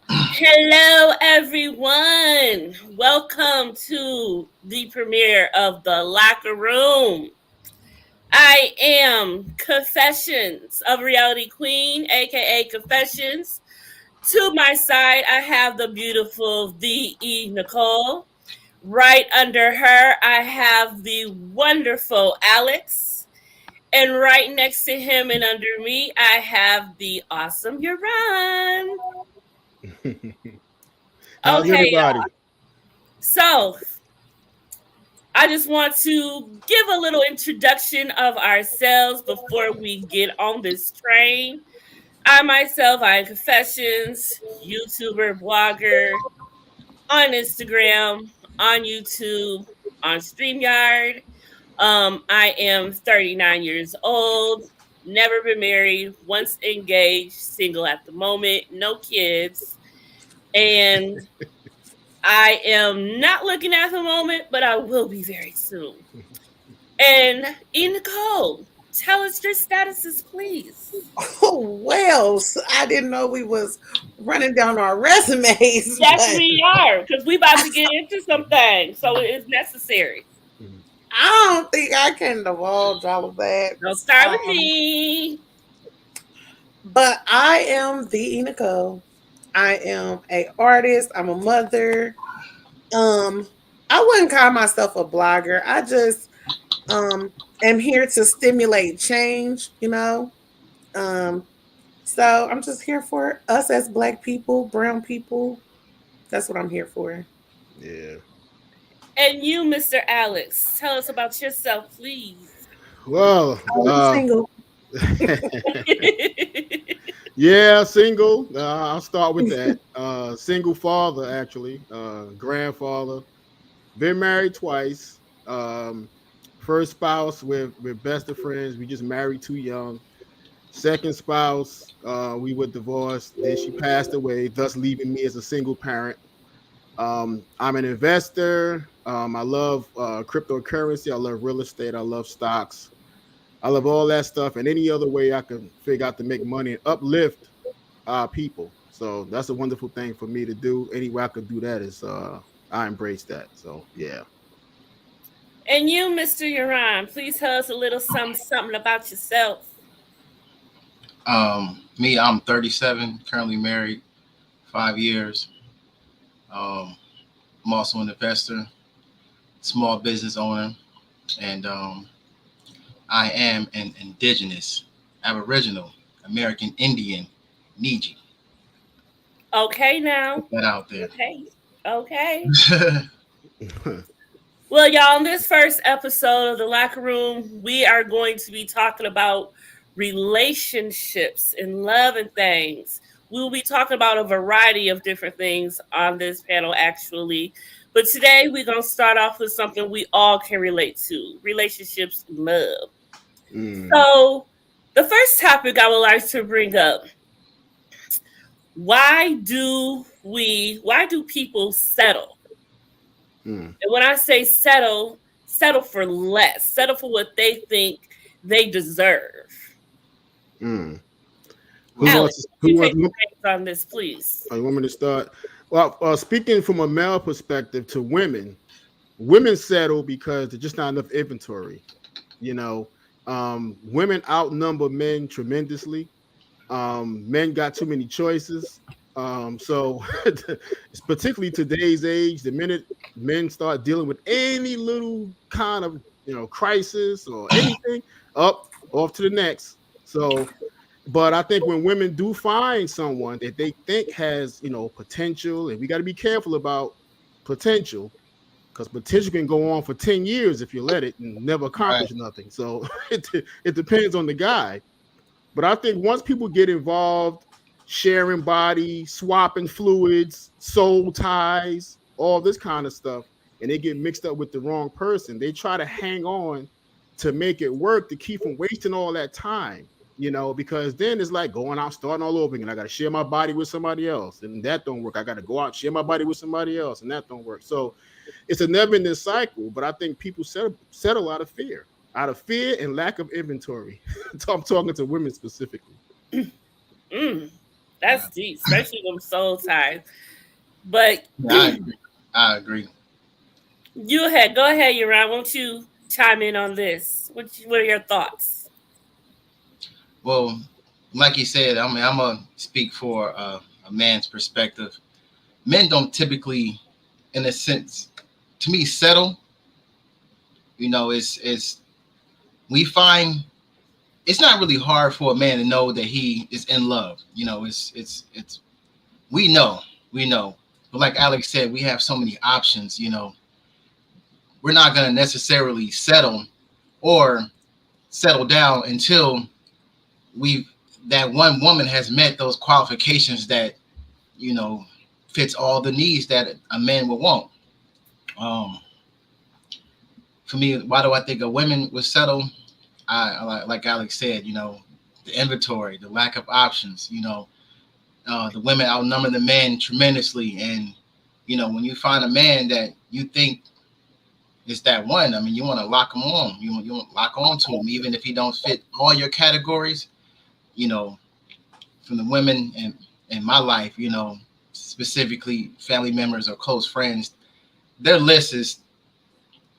Hello, everyone. Welcome to the premiere of The Locker Room. I am Confessions of Reality Queen, aka Confessions. To my side, I have the beautiful V.E. Nicole. Right under her, I have the wonderful Alex. And right next to him and under me, I have the awesome Uran. How's Okay, everybody? so I just want to give a little introduction of ourselves before we get on this train. I am Confessions, YouTuber, blogger, on Instagram, on YouTube, on StreamYard. I am 39 years old, never been married, once engaged, single at the moment, no kids. And I am not looking at the moment, but I will be very soon. And Nicole, tell us your statuses, please. Oh well, I didn't know we was running down our resumes, Yes, but we are, because we about to get into something, so it is necessary. I don't think I can divulge all of that. Don't start with Um, me. but I am the Nicole. I am a artist. I'm a mother. Um, I wouldn't call myself a blogger. I just am here to stimulate change. Um, so I'm just here for us as Black people, brown people. That's what I'm here for. Yeah. And you, Mr. Alex, tell us about yourself, please. Well, Oh, I'm single. yeah, single. I'll start with that. Single father, actually. Grandfather. Been married twice. First spouse, we're best of friends. We just married too young. Second spouse, we were divorced. Then she passed away, thus leaving me as a single parent. I'm an investor. I love cryptocurrency. I love real estate. I love stocks. I love all that stuff and any other way I can figure out to make money and uplift people. So that's a wonderful thing for me to do. Any way I could do that is I embrace that. So yeah. And you, Mr. Uran, please tell us a little something about yourself. Me, I'm 37, currently married, 5 years. Um, I'm also an investor, small business owner, and I am an indigenous, Aboriginal, American Indian, Niji. Okay, now. Put that out there. Okay. Okay. Well, y'all, in this first episode of The Locker Room, we are going to be talking about relationships and love and things. We will be talking about a variety of different things on this panel, actually. But today, we're going to start off with something we all can relate to relationships and love. So, the first topic I would like to bring up, why do people settle? And when I say settle for less, settle for what they think they deserve. Who Alex, who take wants on this, please. you want me to start? Well, speaking from a male perspective to women settle because there's just not enough inventory. You know, women outnumber men tremendously. Men got too many choices. So it's particularly today's age, the minute men start dealing with any little kind of crisis or anything, up off to the next. So, but I think when women do find someone that they think has potential, and we got to be careful about potential, because potential can go on for 10 years if you let it and never accomplish nothing. So it depends on the guy. But I think once people get involved, sharing body, swapping fluids, soul ties, all this kind of stuff, and they get mixed up with the wrong person, they try to hang on to make it work to keep from wasting all that time, because then it's like going out, starting all over again. I got to share my body with somebody else, and that don't work. I got to go out, share my body with somebody else, and that don't work. So it's a never-ending cycle, but I think people settle out of fear and lack of inventory. I'm talking to women specifically. Mm, Yeah, that's deep, especially them soul ties. But yeah, I agree. I agree. go ahead, Yaron. Won't you chime in on this? What are your thoughts? Well, like you said, I mean, I'm gonna speak for a man's perspective. Men don't typically, in a sense, to me, settle. It's we find it's not really hard for a man to know that he is in love. It's we know, we know. But like Alex said, we have so many options. We're not gonna necessarily settle or settle down until we that one woman has met those qualifications that you know fits all the needs that a man would want. Um, for me, why do I think a women would settle? Like Alex said, the inventory, the lack of options. The women outnumber the men tremendously, and when you find a man that you think is that one, I mean, you want to lock him on. You want to lock on to him, even if he don't fit all your categories. You know, from the women in my life, specifically family members or close friends, their list is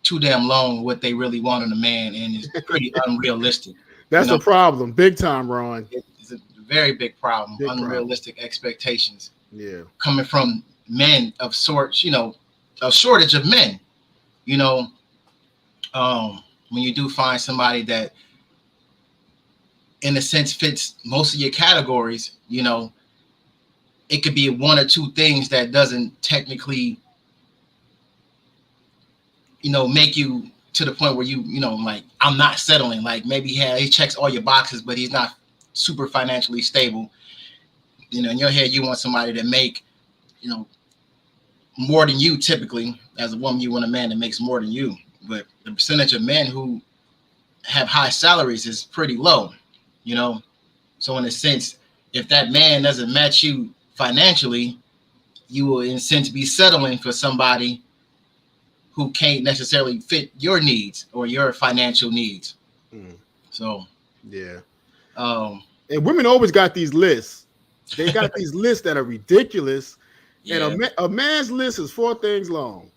too damn long what they really want in a man, and it's pretty unrealistic. You That's know, a problem, big time, Ron. it's a very big problem. Big problem. Unrealistic expectations Yeah. coming from men of sorts. A shortage of men. You know, when you do find somebody that, in a sense, fits most of your categories, it could be one or two things that doesn't technically, make you to the point where like, I'm not settling. Like maybe he checks all your boxes, but he's not super financially stable. In your head, you want somebody that make, you know, more than you typically. As a woman, you want a man that makes more than you. But the percentage of men who have high salaries is pretty low, you know. So in a sense, if that man doesn't match you financially, you will in a sense be settling for somebody who can't necessarily fit your needs or your financial needs. Mm. So Yeah. um And women always got these lists. They got these lists that are ridiculous. And yeah. a man's list is 4 things long.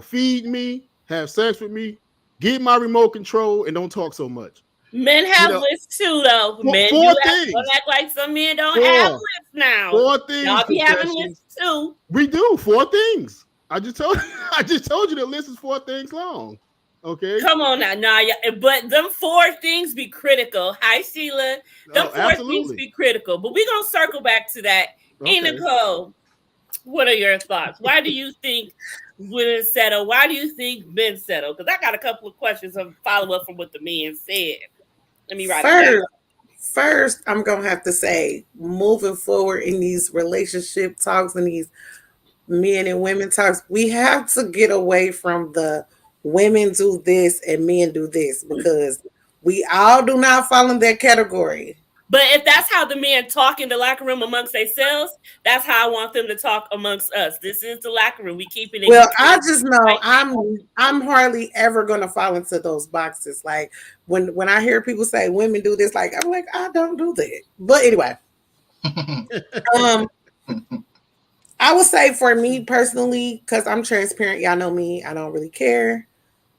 Feed me, have sex with me, get my remote control, and don't talk so much. Men You have know, lists too, though. four, Men do four have. things. Don't act like some men don't have Four. lists now. 4 things, Y'all be having Confessions. lists too. We do 4 things. I just told you the list is 4 things long. Okay. Come on now, nah, yeah, but them four things be critical. Hi, Sheila. Them Oh, four things absolutely. be critical, but we gonna circle back to that. Hey, Okay. Nicole, what are your thoughts? Why do you think women settle? Why do you think men settle? Because I got a couple of questions of follow up from what the men said. Let me write them down. First, I'm gonna have to say, moving forward in these relationship talks and these men and women talks, we have to get away from the women do this and men do this, because we all do not fall in that category. But if that's how the men talk in the locker room amongst themselves, that's how I want them to talk amongst us. This is the locker room. We keeping it Well, I equal. just know I'm hardly ever gonna fall into those boxes. Like when I hear people say women do this, like I'm like, I don't do that. But anyway, um, I would say for me personally, because I'm transparent, y'all know me, I don't really care.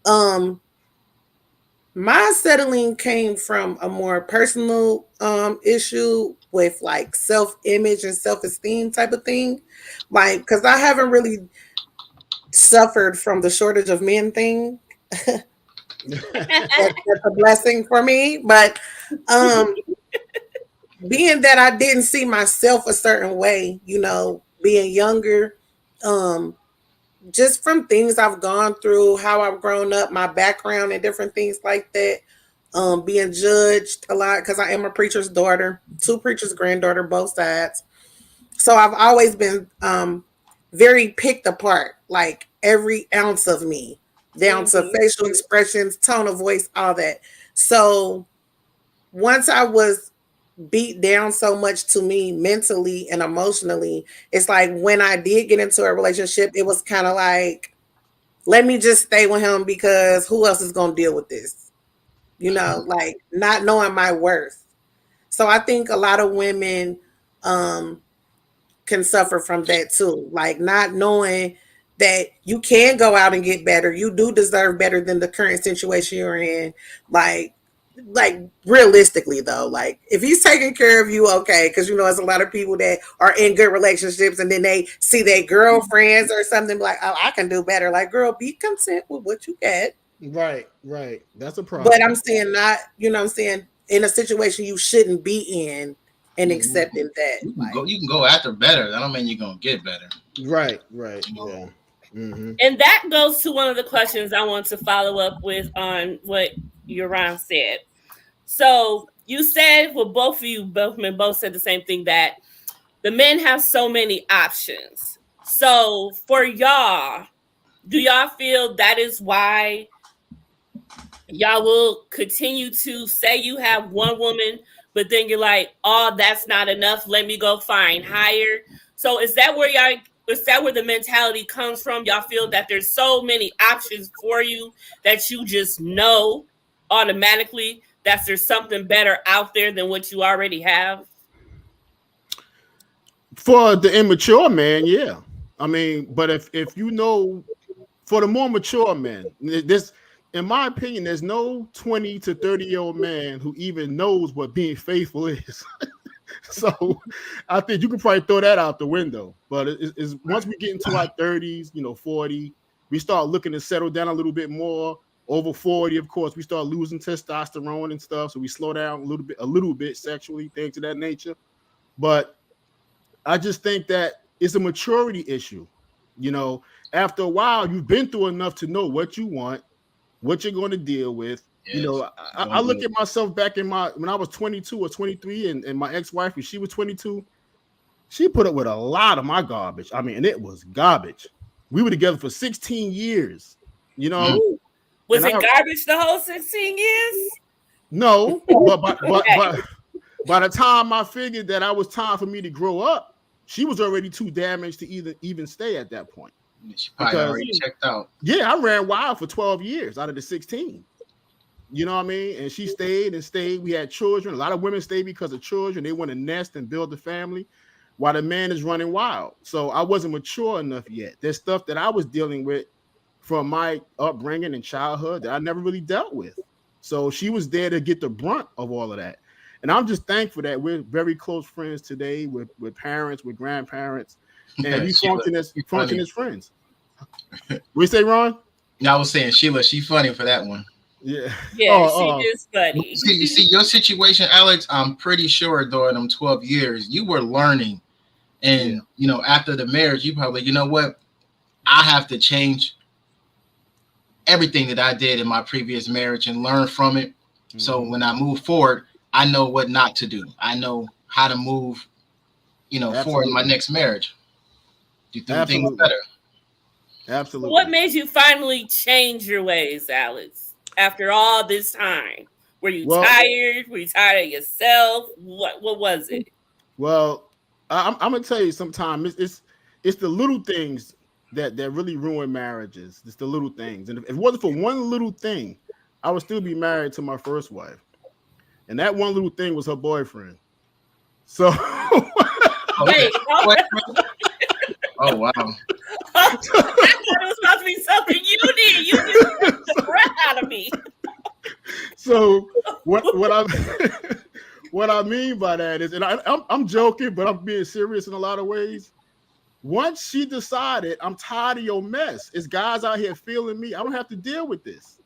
Um, my settling came from a more personal issue with like self-image and self-esteem type of thing. Like, because I haven't really suffered from the shortage of men thing. That's a blessing for me. But being that I didn't see myself a certain way, being younger, um, just from things I've gone through, how I've grown up, my background, and different things like that. Being judged a lot because I am a preacher's daughter, two preachers' granddaughter, both sides. So I've always been very picked apart, like every ounce of me, down to Mhm. facial expressions, tone of voice, all that. So once I was beat down so much to me mentally and emotionally, it's like when I did get into a relationship, it was kind of like, let me just stay with him because who else is going to deal with this? Like not knowing my worth. So I think a lot of women um can suffer from that too. Like not knowing that you can go out and get better. You do deserve better than the current situation you're in. Like like realistically though, like if he's taking care of you, okay, because you know there's a lot of people that are in good relationships and then they see their girlfriends or something like, oh, I can do better. Like, girl, be content with what you get. Right, right. That's a But problem. I'm saying not, you know what I'm saying, in a situation you shouldn't be in and Yeah, accepting that. Like, you can go after better. That don't mean you're gonna get better. Right, right. You know, Yeah. Mm-hmm. And that goes to one of the questions I want to follow up with on what Yoran said. So you said, well, both of you, both men, both said the same thing, that the men have so many options. So for y'all, do y'all feel that is why y'all will continue to say you have one woman, but then you're like, oh, that's not enough. Let me go find higher. So is that where y'all? Is that where the mentality comes from? Y'all feel that there's so many options for you that you just know automatically that there's something better out there than what you already have? For the immature man, yeah. I mean, but if you know, for the more mature men, this, in my opinion, there's no 20 to 30-year-old man who even knows what being faithful is. So I think you can probably throw that out the window. But it's once we get into our 30s, 40, we start looking to settle down a little bit more. Over 40, of course, we start losing testosterone and stuff. So we slow down a little bit sexually, things of that nature. But I just think that it's a maturity issue. You know, after a while, you've been through enough to know what you want, what you're going to deal with. You yes. know, I look at myself back in when I was 22 or 23, and my ex-wife, when she was 22, she put up with a lot of my garbage. I mean, and it was garbage. We were together for 16 years, you know, Ooh. Was and it garbage the whole 16 years? no, but Okay. by the time I figured that I was time for me to grow up, she was already too damaged to even stay at that point. She probably Because already checked out. yeah, I ran wild for 12 years out of the 16. You know what I mean? And she stayed and stayed. We had children. A lot of women stay because of children. They want to nest and build a family while the man is running wild. So I wasn't mature enough yet. There's stuff that I was dealing with from my upbringing and childhood that I never really dealt with. So she was there to get the brunt of all of that. And I'm just thankful that we're very close friends today with parents, with grandparents, and we function as friends. What you say, Ron? No, I was saying Sheila, she funny for that one. Yeah. Yeah, she is funny. See your situation, Alex. I'm pretty sure during them 12 years, you were learning, and after the marriage, you probably, you know what, I have to change everything that I did in my previous marriage and learn from it. Mm-hmm. So when I move forward, I know what not to do. I know how to move, forward in my next marriage. Do things better. Absolutely. What made you finally change your ways, Alex? After all this time, were you tired? Were you tired of yourself? What was it? Well, I'm gonna tell you. Sometimes it's the little things that really ruin marriages. It's the little things, and if it wasn't for one little thing, I would still be married to my first wife. And that one little thing was her boyfriend. So wait, oh wow. I thought it was supposed to be something you did. You just the breath out of me. So what I mean by that is, and I'm joking, but I'm being serious in a lot of ways. Once she decided, I'm tired of your mess. It's guys out here feeling me. I don't have to deal with this,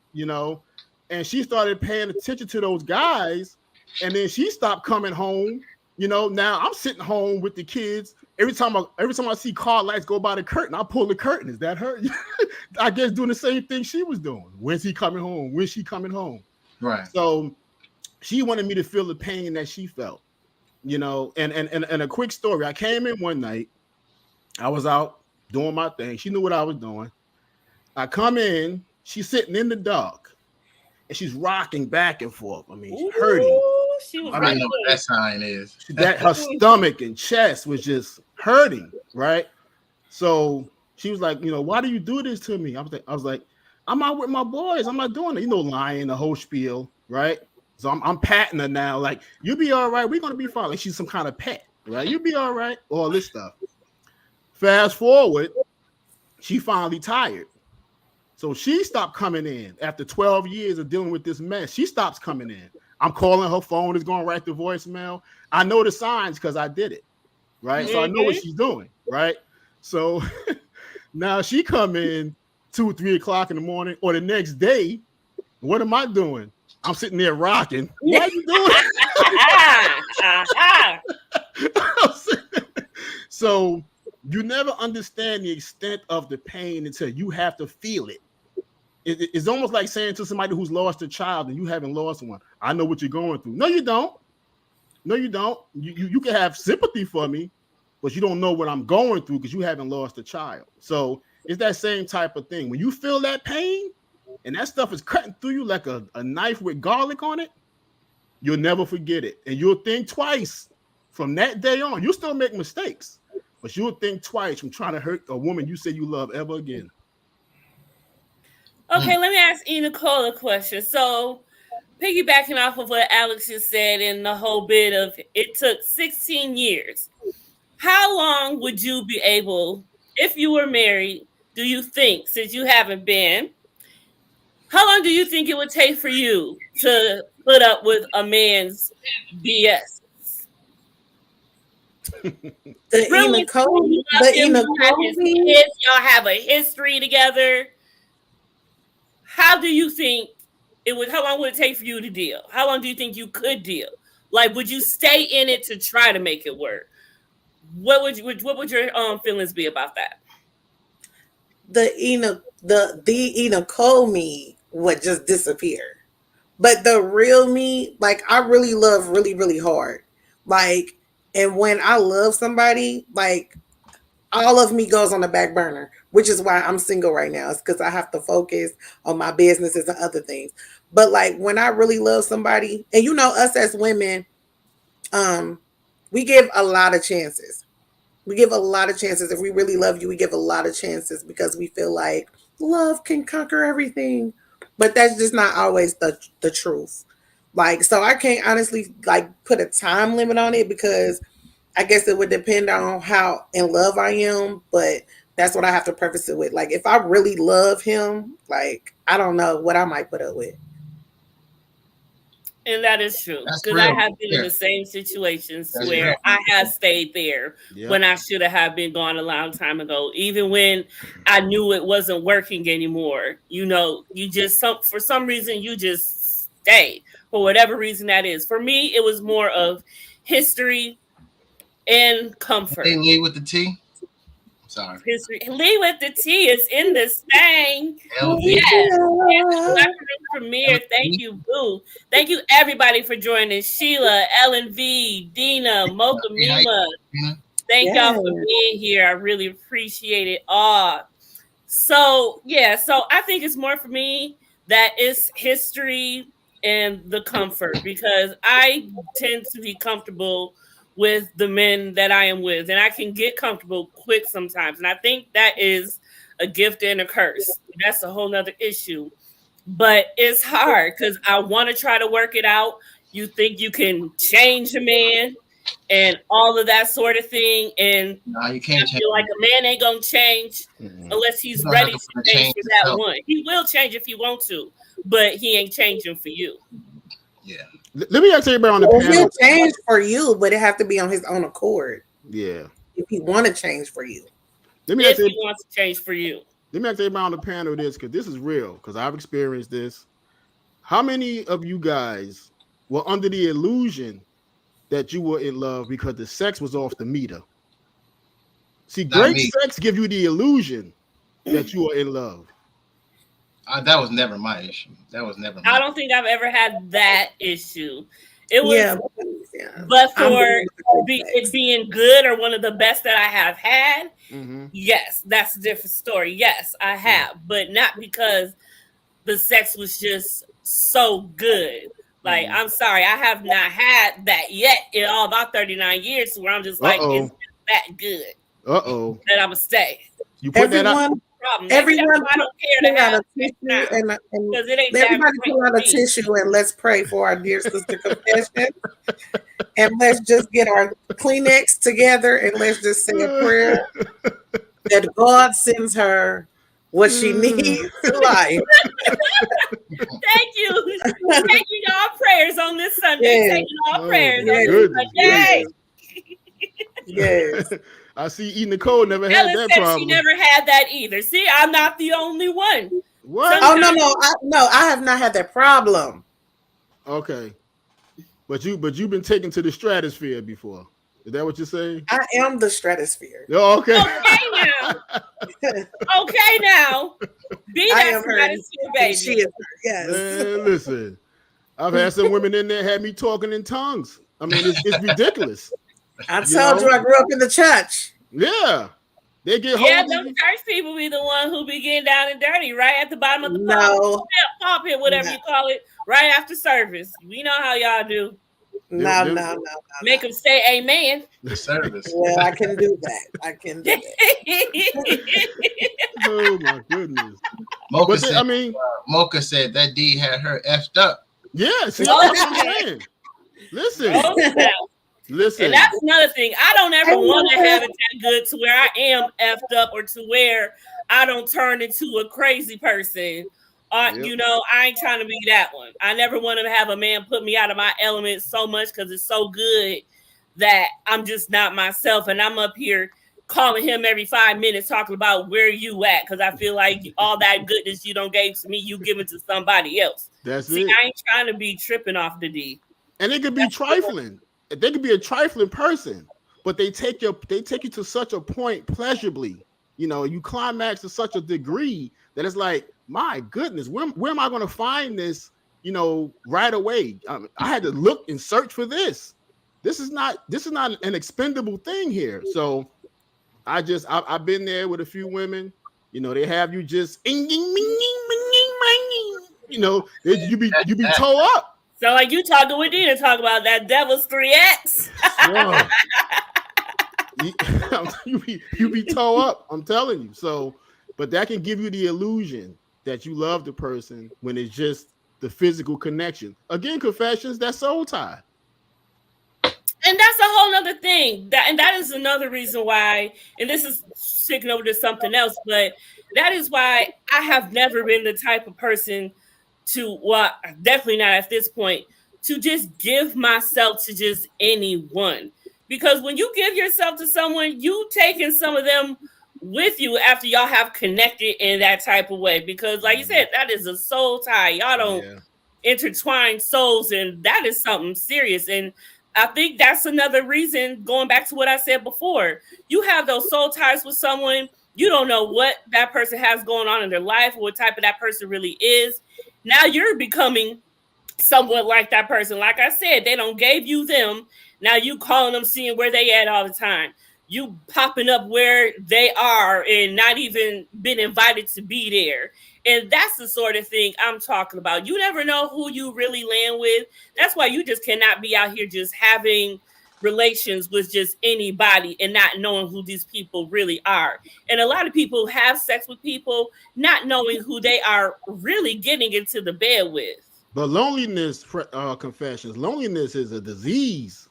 And she started paying attention to those guys, and then she stopped coming home. Now I'm sitting home with the kids. Every time I see car lights go by the curtain, I pull the curtain. Is that her? I guess doing the same thing she was doing. When's he coming home? When's she coming home? Right. So she wanted me to feel the pain that she felt. And a quick story. I came in one night. I was out doing my thing. She knew what I was doing. I come in. She's sitting in the dark, and she's rocking back and forth. I mean, she's hurting. I know what that sign is. That her stomach and chest was just hurting, right? So she was like, why do you do this to me? I was like, I'm out with my boys. I'm not doing it. Lying, the whole spiel, right? So I'm patting her now, like, you'll be all right. We're gonna be fine. Like she's some kind of pet, right? You'll be all right. All this stuff. Fast forward, she finally tired. So she stopped coming in after 12 years of dealing with this mess. She stops coming in. I'm calling her phone, is going right to voicemail. I know the signs because I did it, right? So I know what she's doing, right? So now she come in 2, 3 o'clock in the morning or the next day. What am I doing? I'm sitting there rocking. What are you doing? So you never understand the extent of the pain until you have to feel it. It's almost like saying to somebody who's lost a child and you haven't lost one, I know what you're going through. No, you don't. No, you don't. You can have sympathy for me, but you don't know what I'm going through because you haven't lost a child. So it's that same type of thing. When you feel that pain and that stuff is cutting through you like a knife with garlic on it, you'll never forget it. And you'll think twice from that day on. You'll still make mistakes, but you'll think twice from trying to hurt a woman you say you love ever again. Okay, let me ask E. Nicole a question. So, piggybacking off of what Alex just said in the whole bit of it took 16 years. How long would you be able, if you were married, do you think, since you haven't been, how long do you think it would take for you to put up with a man's BS? Really, y'all have a history together. How do you think it would? How long would it take for you to deal? How long do you think you could deal? Like, would you stay in it to try to make it work? What would your feelings be about that? The Nicole me would just disappear. But the real me, like, I really love really, really hard. Like, and when I love somebody, like, all of me goes on the back burner, which is why I'm single right now. It's because I have to focus on my businesses and other things. But like when I really love somebody, and you know, us as women, we give a lot of chances. We give a lot of chances. If we really love you, we give a lot of chances because we feel like love can conquer everything. But that's just not always the truth. Like, so I can't honestly like put a time limit on it because I guess it would depend on how in love I am, but that's what I have to preface it with. Like, if I really love him, like, I don't know what I might put up with. And that is true. Because I have been in the same situations where I have stayed there when I should have been gone a long time ago. Even when I knew it wasn't working anymore. You know, you just, for some reason, you just stay. For whatever reason that is. For me, it was more of history and comfort. They lead with the T. Sorry. History. Lead with the T is in this thing. Yes. Premiere. Thank you, Boo. Thank you, everybody, for joining. Sheila, Ellen V, Dina, Mocha Mima. Thank y'all for being here. I really appreciate it all. So, yeah. So, I think it's more for me that it's history and the comfort because I tend to be comfortable with the men that I am with, and I can get comfortable quick sometimes. And I think that is a gift and a curse. That's a whole nother issue. But it's hard because I want to try to work it out. You think you can change a man and all of that sort of thing. And no, you can't I feel like a man ain't going to change unless he's ready to change for that one. He will change if he wants to, but he ain't changing for you. Yeah. Let me ask everybody on the panel. He'll change for you, but it have to be on his own accord. Yeah. If he want to change for you. If he wants to change for you. Let me ask everybody on the panel this, because this is real, because I've experienced this. How many of you guys were under the illusion that you were in love because the sex was off the meter? See, great sex give you the illusion that you are in love. That was never my issue. I don't think I've ever had that issue. It was, but for it being good or one of the best that I have had, yes, that's a different story. Yes, I have, but not because the sex was just so good. Like, I'm sorry, I have not had that yet in all about 39 years where I'm just like, it's that good. That I'm gonna stay. You put that out. problem. Maybe that's Everyone why I don't care pull to out have a sex tissue now and because it ain't that everybody great pull for out a me. tissue and let's pray for our dear sister confession. And let's just get our Kleenex together and let's just say a prayer that God sends her what she needs in life. Thank you. Taking all prayers on this Sunday. Yes, Taking all Oh prayers my on yes, this goodness Sunday. gracious. yes. I see E. Nicole never had Ellen that said she problem. never had that either. See, I'm not the only one. What? Oh no, Sometimes I have not had that problem. Okay. But you've been taken to the stratosphere before. Is that what you're saying? I am the stratosphere. Oh, okay. okay now. Okay now. Be I that am her, and stratosphere she baby. is her. Yes. Man, listen. I've had some women in there had me talking in tongues. I mean, it's ridiculous. I You told know? you I grew up in the church. Yeah. They get Yeah, hold of them you. church people be the one who be getting down and dirty right at the bottom of the No, pulpit, whatever no, you call it, right after service. We know how y'all do. no, Them- no, no. Make them say amen. The service. Well, I can do that. I can do that. oh my goodness. Mocha But they, said, I mean, Mocha said that D had her effed up. yeah, see, Oh, that's what I'm saying. Listen, oh, snap. listen. And that's another thing. I don't ever want to have it that good to where I am effed up or to where I don't turn into a crazy person. Yep. You know, I ain't trying to be that one. I never want to have a man put me out of my element so much because it's so good that I'm just not myself. And I'm up here calling him every 5 minutes talking about where you at because I feel like all that goodness you don't gave to me, you give it to somebody else. That's See, it. I ain't trying to be tripping off the D. And it could be trifling. They could be a trifling person, but they take you to such a point pleasurably. You know, you climax to such a degree that it's like, my goodness, where am I going to find this? You know, right away. I had to look and search for this. This is not an expendable thing here. So I've been there with a few women. You know, they have you just, you know, you be toe up. So like you talking with Dina, talk about that Devil's 3X. you be toe up. I'm telling you. So, but that can give you the illusion that you love the person when it's just the physical connection. Again, confessions, that's soul tie. And that's a whole other thing. That is another reason why, and this is sticking over to something else, but that is why I have never been the type of person to, well, definitely not at this point, to just give myself to just anyone. Because when you give yourself to someone, you taking some of them with you after y'all have connected in that type of way. Because like you said, that is a soul tie. Y'all don't intertwine souls, and that is something serious. And I think that's another reason, going back to what I said before, you have those soul ties with someone, you don't know what that person has going on in their life, what type of that person really is. Now you're becoming somewhat like that person. Like I said, they don't gave you them. Now you calling them, seeing where they at all the time. You popping up where they are and not even been invited to be there. And that's the sort of thing I'm talking about. You never know who you really land with. That's why you just cannot be out here just having relations with just anybody and not knowing who these people really are. And a lot of people have sex with people not knowing who they are really getting into the bed with. But loneliness, confessions, loneliness is a disease.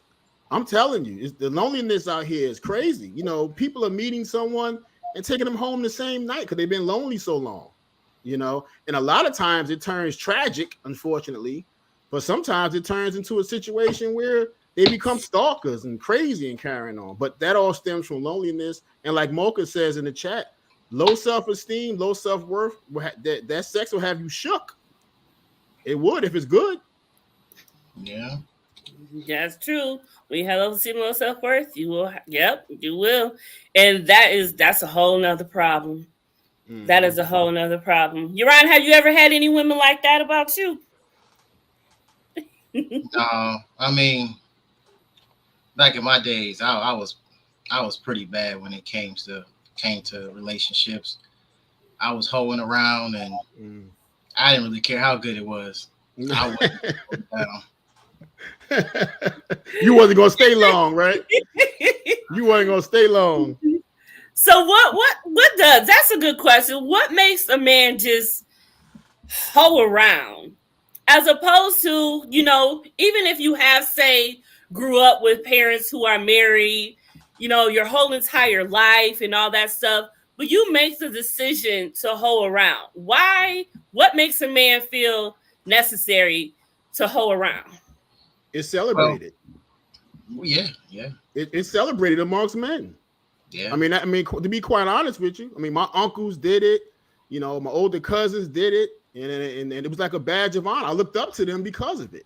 I'm telling you, the loneliness out here is crazy. You know, people are meeting someone and taking them home the same night because they've been lonely so long. You know, and a lot of times it turns tragic, unfortunately, but sometimes it turns into a situation where they become stalkers and crazy and carrying on. But that all stems from loneliness. And like Mocha says in the chat, low self-esteem, low self-worth, that sex will have you shook. It would if it's good. Yeah. That's true. When you have low esteem, low self-worth, you will. Yep, you will. And that's a whole nother problem. That is a whole nother problem. Uriah, have you ever had any women like that about you? I mean, back in my days, I was pretty bad when it came to relationships. I was hoeing around and I didn't really care how good it was. I wasn't You wasn't gonna stay long, right? You wasn't gonna stay long. So what does? That's a good question. What makes a man just hoe around? As opposed to, even if you have, say, grew up with parents who are married, your whole entire life and all that stuff, but you make the decision to hoe around. Why? What makes a man feel necessary to hoe around? It's Well, celebrated. yeah. It's celebrated amongst men. Yeah. I mean, to be quite honest with you, I mean, my uncles did it. My older cousins did it, and it was like a badge of honor. I looked up to them because of it.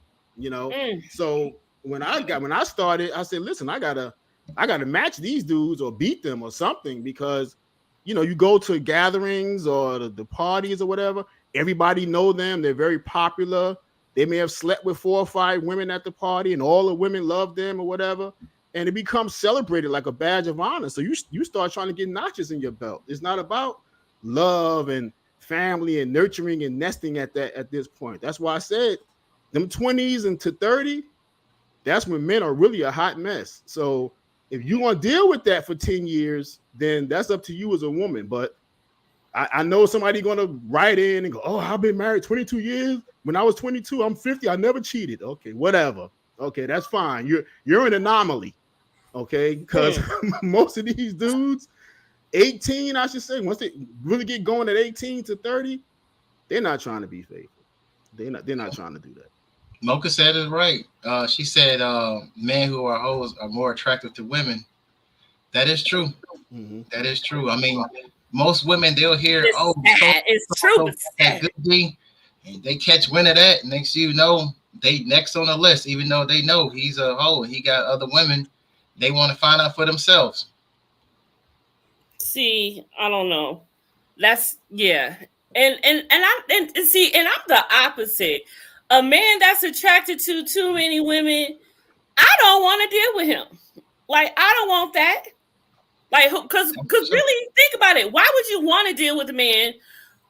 So when I started, I said, listen, I gotta match these dudes or beat them or something, because you go to gatherings or the parties or whatever, everybody know them, they're very popular. They may have slept with 4 or 5 women at the party, and all the women love them or whatever. And it becomes celebrated like a badge of honor. So you start trying to get notches in your belt. It's not about love and family and nurturing and nesting at this point. That's why I said them 20s and to 30, that's when men are really a hot mess. So if you want to deal with that for 10 years, then that's up to you as a woman. But I know somebody going to write in and go, oh, I've been married 22 years. When I was 22, I'm 50. I never cheated. Okay, whatever. Okay, that's fine. You're an anomaly. Okay, because most of these dudes, 18, I should say, once they really get going at 18 to 30, they're not trying to be faithful. They're not trying to do that. Mocha said it right. She said men who are hoes are more attractive to women. That is true. Mm-hmm. That is true. I mean, most women, they'll hear, it's true. That good thing, and they catch wind of that. Next thing you know, they next on the list, even though they know he's a hoe and he got other women. They want to find out for themselves. See, I don't know. That's and I'm the opposite. A man that's attracted to too many women, I don't want to deal with him. Like, I don't want that. Like, because really think about it. Why would you want to deal with a man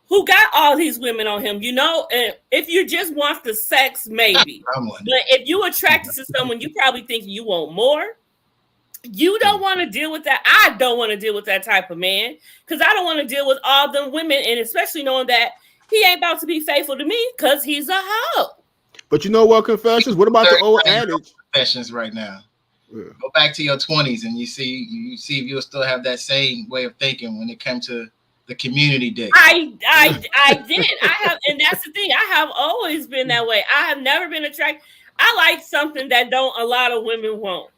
who got all these women on him? And if you just want the sex, maybe. But if you attracted to someone, you probably think you want more. You don't want to deal with that. I don't want to deal with that type of man, because I don't want to deal with all them women, and especially knowing that he ain't about to be faithful to me because he's a hoe. But you know what, Confessions? What about the old adage? Confessions right now. Yeah. Go back to your 20s and you see if you'll still have that same way of thinking when it comes to the community dick. I did. I have, and that's the thing. I have always been that way. I have never been attracted. I like something that don't a lot of women want.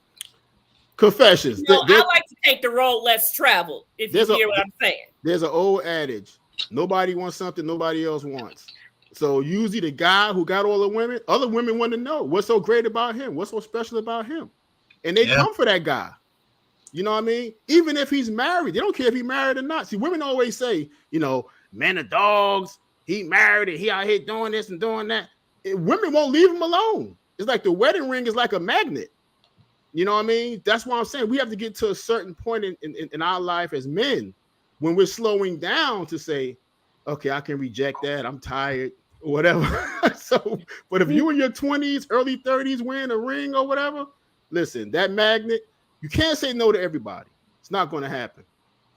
Confessions. I like to take the road less traveled, if you hear what I'm saying. There's an old adage. Nobody wants something nobody else wants. So usually the guy who got all the women, other women want to know what's so great about him, what's so special about him. And they come for that guy. You know what I mean? Even if he's married, they don't care if he's married or not. See, women always say, men are dogs. He married and he out here doing this and doing that. Women won't leave him alone. It's like the wedding ring is like a magnet. You know what I mean? That's why I'm saying we have to get to a certain point in our life as men when we're slowing down to say, okay, I can reject that. I'm tired or whatever. But if you in your 20s, early 30s wearing a ring or whatever, listen, that magnet, you can't say no to everybody. It's not going to happen.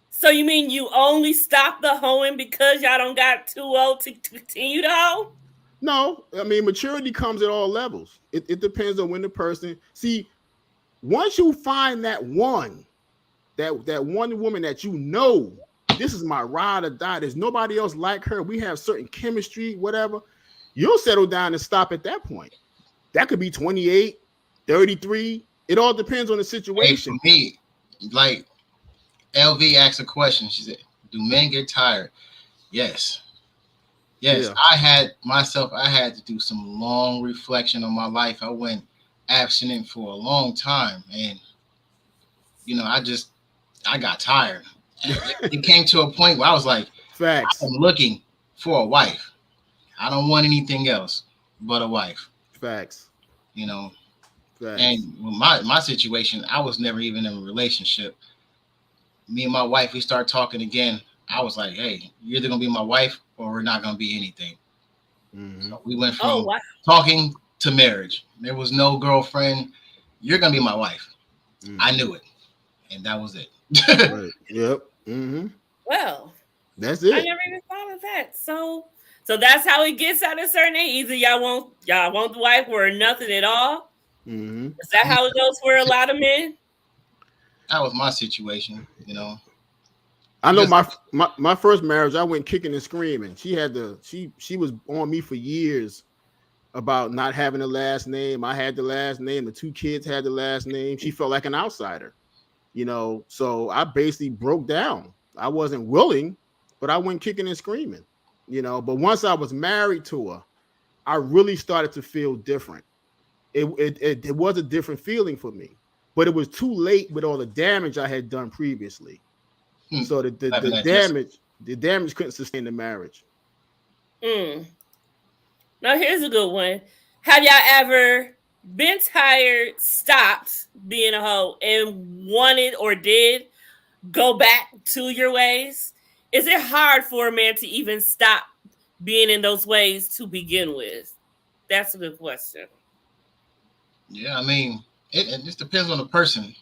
So you mean you only stop the hoeing because y'all don't got too old to continue to hoe? No, I mean, maturity comes at all levels. It depends on when the person, see, once you find that one woman that this is my ride or die, there's nobody else like her, we have certain chemistry, whatever, you'll settle down and stop at that point. That could be 28, 33. It all depends on the situation. Hey, for me, like LV asked a question. She said, do men get tired? Yes. Yeah. I had to do some long reflection on my life. I went abstinent for a long time, and I got tired. It came to a point where I was like, facts, I'm looking for a wife. I don't want anything else but a wife. Facts. Facts. And my situation, I was never even in a relationship. Me and my wife, we start talking again. I was like, hey, you're either gonna be my wife or we're not gonna be anything. Mm-hmm. So we went from talking to marriage. There was no girlfriend. You're gonna be my wife. Mm-hmm. I knew it, and that was it. Right. Yep. Mm-hmm. Well, That's I it. never even thought of that. So that's how it gets at a certain age. Either y'all want the wife or nothing at all. Mm-hmm. Is that how it goes for a lot of men? That was my situation. I know Because my first marriage, I went kicking and screaming. She was on me for years about not having the last name. I had the last name. The two kids had the last name. She felt like an outsider, So I basically broke down. I wasn't willing, but I went kicking and screaming, But once I was married to her, I really started to feel different. It was a different feeling for me, but it was too late with all the damage I had done previously. So having that just the damage couldn't sustain the marriage. Mm. Now here's a good one. Have y'all ever been tired, stopped being a hoe, and wanted or did go back to your ways? Is it hard for a man to even stop being in those ways to begin with? That's a good question. yeah. I mean, it just depends on the person.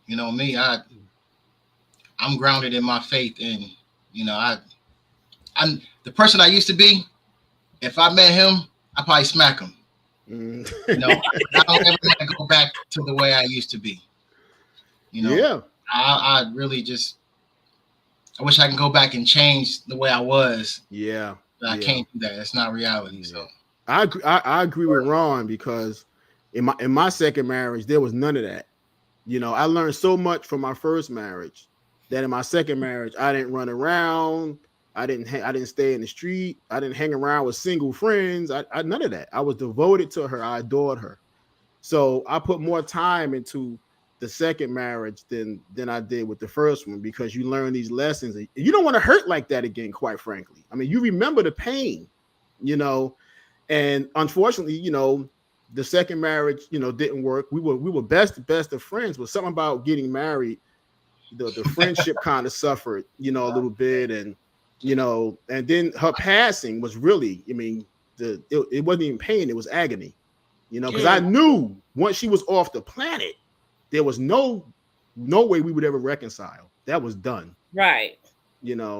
Me, I'm grounded in my faith, and I'm the person I used to be. If I met him, I probably smack him. Mm. I don't ever want to go back to the way I used to be. Yeah. I really just I wish I can go back and change the way I was. Yeah. But I can't do that. It's not reality. Yeah. So I agree with Ron because in my second marriage there was none of that. I learned so much from my first marriage that in my second marriage I didn't run around. I didn't stay in the street. I didn't hang around with single friends. I none of that. I was devoted to her. I adored her. So I put more time into the second marriage than I did with the first one because you learn these lessons. You don't want to hurt like that again, quite frankly. I mean, you remember the pain, and unfortunately, the second marriage, didn't work. We were best of friends, but something about getting married, the friendship kind of suffered, a little bit, and and then her passing was really, I mean, it wasn't even pain, it was agony, because I knew once she was off the planet, there was no way we would ever reconcile. That was done. Right.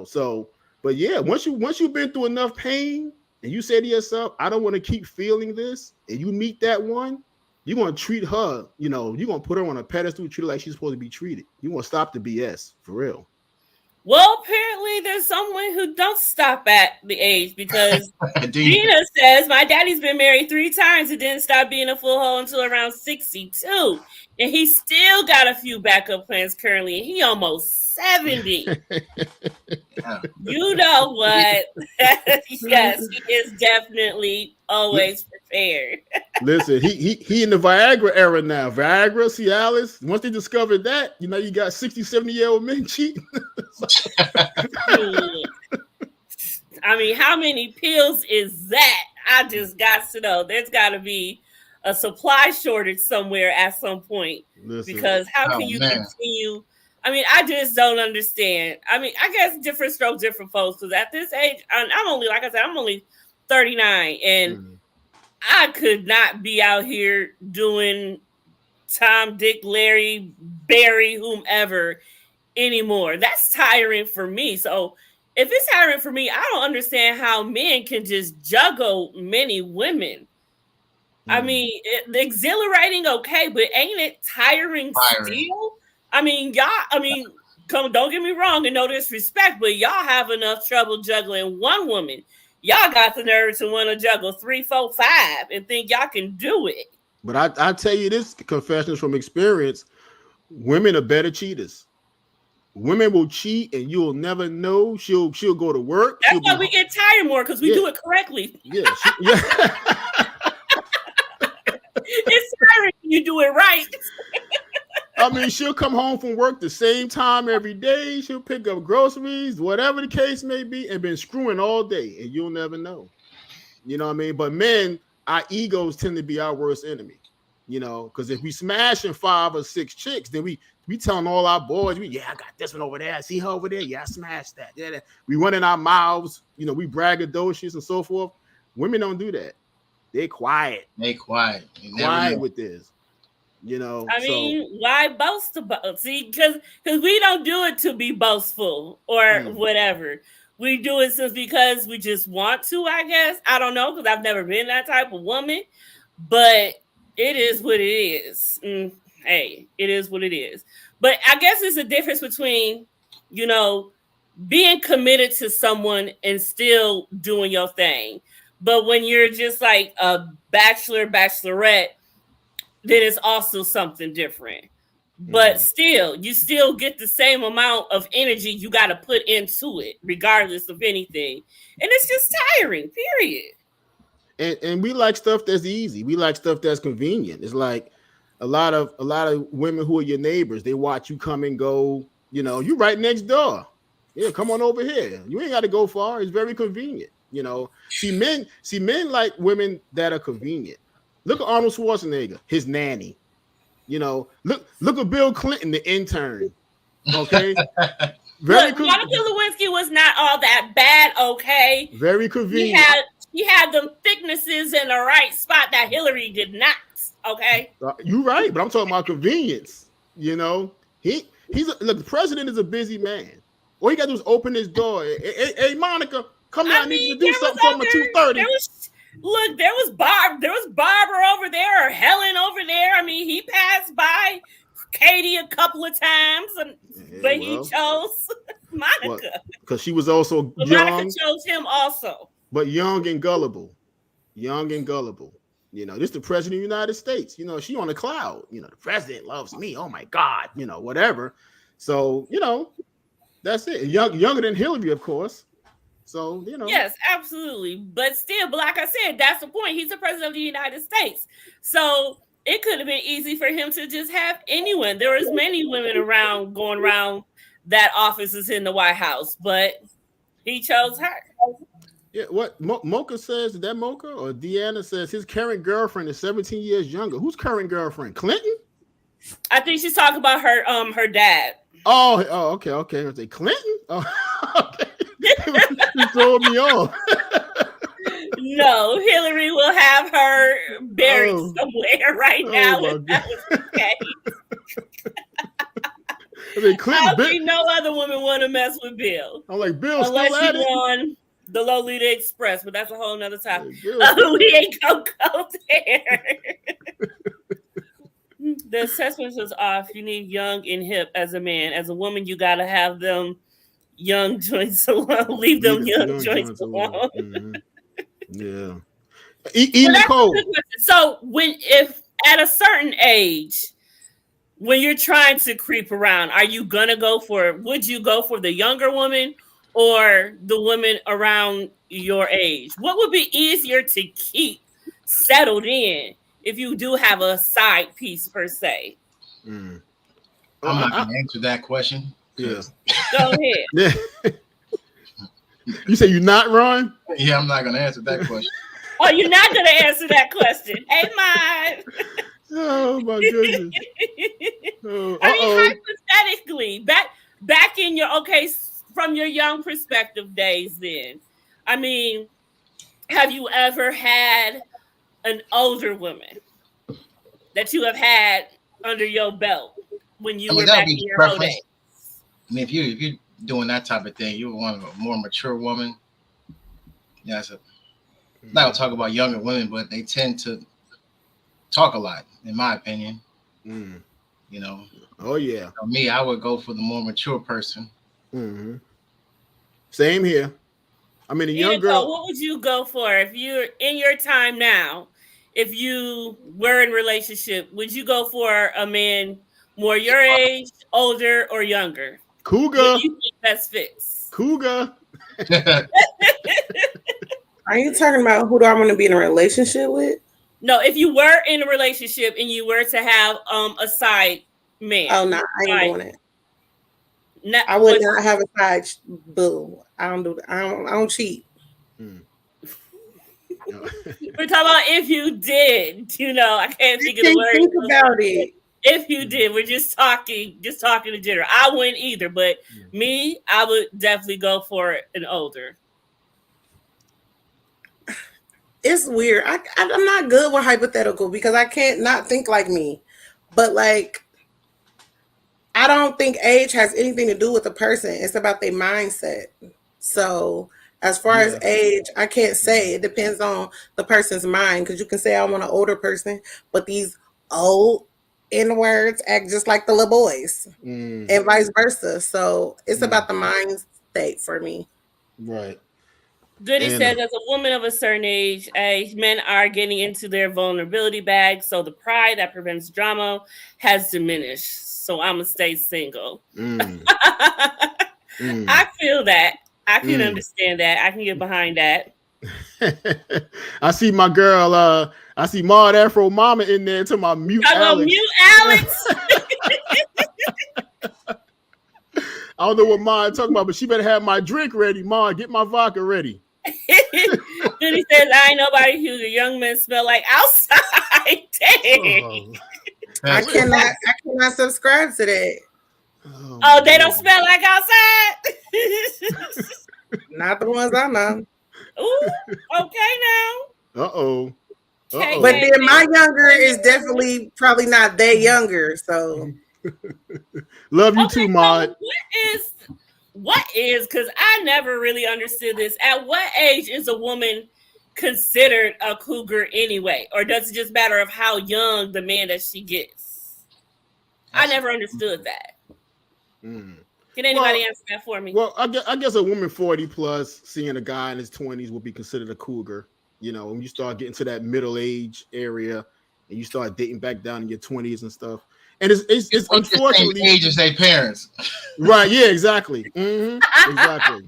So, but yeah, once you've been through enough pain and you say to yourself, I don't want to keep feeling this, and you meet that one, you're going to treat her, you're going to put her on a pedestal, treat her like she's supposed to be treated. You're going to stop the BS, for real. Well, apparently there's someone who don't stop at the age because Gina says my daddy's been married 3 times and didn't stop being a full hoe until around 62. And he still got a few backup plans currently. He almost 70. You know what? Yes, he is definitely always prepared. Listen, he in the Viagra era now. Viagra, Cialis. Once they discovered that, you got 60, 70-year-old men cheating. I mean, how many pills is that? I just got to know. There's got to be a supply shortage somewhere at some point. Listen, because how can you continue? I mean, I just don't understand. I mean, I guess different strokes, different folks. Because at this age, I'm only, like I said, I'm only 39. And I could not be out here doing Tom, Dick, Larry, Barry, whomever anymore. That's tiring for me. So if it's tiring for me, I don't understand how men can just juggle many women. I mean, exhilarating, okay, but ain't it tiring still? I mean, don't get me wrong and no disrespect, but y'all have enough trouble juggling one woman. Y'all got the nerve to want to juggle 3, 4, 5 and think y'all can do it. But I tell you this, confessions from experience, women are better cheaters. Women will cheat and you'll never know. She'll go to work. That's why we get tired more because we do it correctly. Yeah. It's tiring when you do it right. I mean, she'll come home from work the same time every day. She'll pick up groceries, whatever the case may be, and been screwing all day, and you'll never know. You know what I mean? But men, our egos tend to be our worst enemy. Because if we smashing 5 or 6 chicks, then we telling all our boys, I got this one over there. I see her over there. Yeah, I smashed that. Yeah, we run in our mouths. We braggadocious and so forth. Women don't do that. They're quiet. They quiet. Quiet with this. You know, I so mean, why boast about? See, because we don't do it to be boastful or mm, whatever. We do it just because we just want to. I guess I don't know because I've never been that type of woman, but it is what it is. Hey, it is what it is. But I guess it's a difference between, you know, being committed to someone and still doing your thing. But when you're just like a bachelor, bachelorette, then it's also something different. But mm. still, you still get the same amount of energy you got to put into it, regardless of anything. And it's just tiring, period. And we like stuff that's easy. We like stuff that's convenient. It's like a lot of women who are your neighbors. They watch you come and go. You know, you right next door. Yeah, come on over here. You ain't got to go far. It's very convenient. You know, see men like women that are convenient. Look at Arnold Schwarzenegger, his nanny. You know, look at Bill Clinton, the intern. Okay, very Look, Monica con- Lewinsky was not all that bad, okay? very He convenient. had he had them thicknesses in the right spot that Hillary did not, okay? You're right, but I'm talking about convenience. You know, look. The president is a busy man. All he got to do is open his door. Hey, Monica, come here. I I need you mean, to do something for me at 2:30. there was Barbara over there or Helen over there. I mean, he passed by Katie a couple of times, Yeah, but he well, chose what? Monica. Because she was also But Monica young, chose him also. but young and gullible. Young and gullible. You know, this is the president of the United States. You know, she on a cloud. You know, the president loves me. Oh my God. You know, whatever. So, you know, that's it. Younger than Hillary, of course. So, you know. Yes, absolutely. But still, but like I said, that's the point. He's the president of the United States. So it could have been easy for him to just have anyone. There was many women around going around that office is in the White House, but he chose her. Yeah, what Mocha says, is that Mocha or Deanna says his current girlfriend is 17 years younger. Who's current girlfriend? Clinton? I think she's talking about her dad. Oh, okay. I say Clinton? Oh, okay. You throwing me off. No, Hillary will have her buried somewhere right now. My If that was the case. I mean, Clinton. How can no other woman want to mess with Bill? I'm like, Bill Unless still at you it? on the Lolita Express, but that's a whole nother topic. Bill We ain't gonna go there. The assessment was off. You need young and hip as a man. As a woman, you gotta have them young joints alone. Leave them young joints alone. Mm-hmm. Yeah. Nicole. So if at a certain age, when you're trying to creep around, would you go for the younger woman or the women around your age? What would be easier to keep settled in if you do have a side piece per se? Mm. I'm not going to answer that question. Yeah. Go ahead. Yeah. You say you're not, Ron? Yeah, I'm not going to answer that question. Oh, you're not going to answer that question. Hey, mine. Oh my goodness. I mean, hypothetically, back in your from your young perspective days then. I mean, have you ever had an older woman that you have had under your belt when you were back in your whole day? I mean, if you're doing that type of thing, you want a more mature woman. Yeah, I'm not gonna talk about younger women, but they tend to talk a lot, in my opinion. Mm. You know. Oh yeah. For me, I would go for the more mature person. Mm-hmm. Same here. I mean, a young girl. What would you go for if you're in your time now? If you were in a relationship, would you go for a man more your age, older, or younger? Cougar. What do you think best fits? Cougar. Are you talking about who do I want to be in a relationship with? No, if you were in a relationship and you were to have a side man. Oh no, I ain't doing it. No, I would not have a side boo. I don't do that. I don't cheat. Mm. We're talking about if you did. You know, I can't think of the word. Think about it. If you did, we're just talking in general. I wouldn't either, but me, I would definitely go for an older. It's weird. I'm not good with hypothetical because I can't not think like me. But like, I don't think age has anything to do with the person. It's about their mindset. So as far as Yeah. age, I can't say. It depends on the person's mind. Because you can say I want an older person, but these old N words act just like the little boys, and vice versa. So it's about the mind state for me. Right. Goody And says, as a woman of a certain age, men are getting into their vulnerability bag, so the pride that prevents drama has diminished. So I'm gonna stay single. I feel that. I can understand that. I can get behind that. I see my girl, I see Maud Afro Mama in there to my mute I'm gonna Alex. mute Alex. I don't know what Maud talking about, but she better have my drink ready. Maud, get my vodka ready. Goody says, I ain't nobody who the young men smell like outside. Dang. I cannot subscribe to that. Oh, they don't smell like outside? Not the ones I know. Ooh, okay now. Uh-oh. Okay, But then my younger is definitely probably not they younger. So love you too, Maud. What is, because I never really understood this. At what age is a woman considered a cougar anyway? Or does it just matter of how young the man that she gets? I never understood that. Can anybody answer that for me? Well, I guess a woman 40 plus seeing a guy in his 20s will be considered a cougar. You know, when you start getting to that middle age area and you start dating back down in your 20s and stuff. And it's unfortunately the same age as their parents. Right, yeah, exactly. Exactly.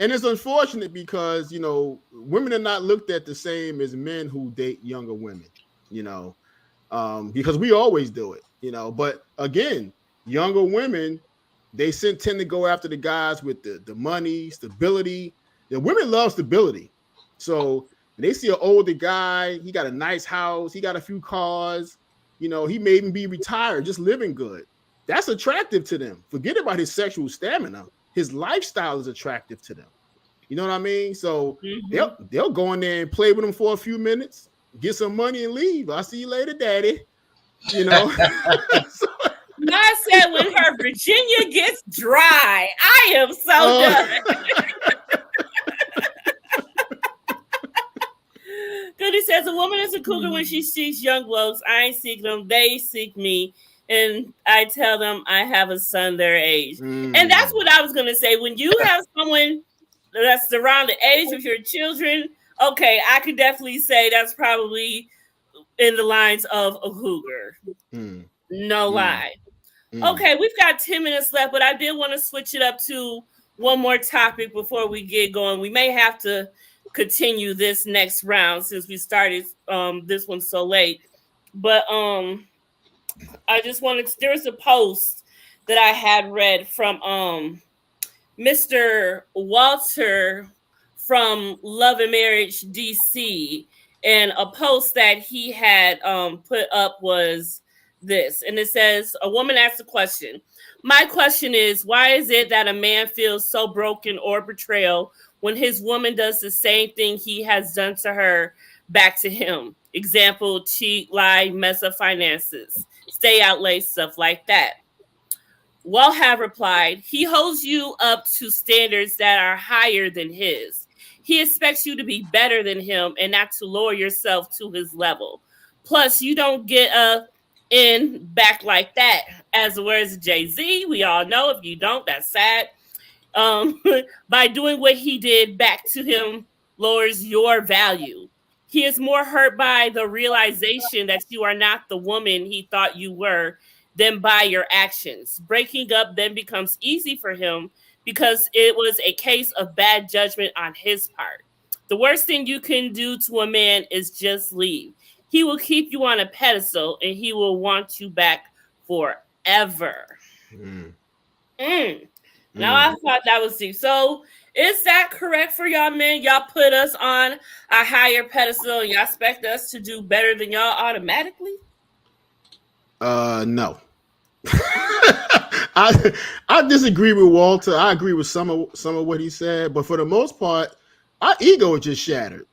And it's unfortunate because, you know, women are not looked at the same as men who date younger women, you know, because we always do it, you know. But again, younger women, they tend to go after the guys with the money, stability. The women love stability. So they see an older guy, he got a nice house, he got a few cars, you know, he may even be retired, just living good. That's attractive to them. Forget about his sexual stamina. His lifestyle is attractive to them. You know what I mean? So they'll go in there and play with him for a few minutes, get some money and leave. I'll see you later, daddy. You know? I said when her Virginia gets dry, I am so done. Goody says, a woman is a cougar when she seeks young blokes. I ain't seek them. They seek me. And I tell them I have a son their age. And that's what I was going to say. When you have someone that's around the age of your children, okay, I could definitely say that's probably in the lines of a cougar. No lie. Okay, we've got 10 minutes left, but I did want to switch it up to one more topic before we get going. We may have to continue this next round since we started this one so late. But I just wanted to, there was a post that I had read from Mr. Walter from Love and Marriage DC, and a post that he had put up was this, and it says, a woman asked a question. My question is, why is it that a man feels so broken or betrayal when his woman does the same thing he has done to her back to him? Example, cheat, lie, mess up finances, stay out late, stuff like that. Well, have replied, he holds you up to standards that are higher than his. He expects you to be better than him and not to lower yourself to his level. Plus, you don't get a in back like that. As the words of Jay-Z, we all know, if you don't, that's sad. By doing what he did back to him lowers your value. He is more hurt by the realization that you are not the woman he thought you were than by your actions. Breaking up then becomes easy for him because it was a case of bad judgment on his part. The worst thing you can do to a man is just leave. He will keep you on a pedestal and he will want you back forever. Now I thought that was deep. So is that correct for y'all men? Y'all put us on a higher pedestal and y'all expect us to do better than y'all automatically? No. I disagree with Walter. I agree with some of what he said, but for the most part, our ego is just shattered.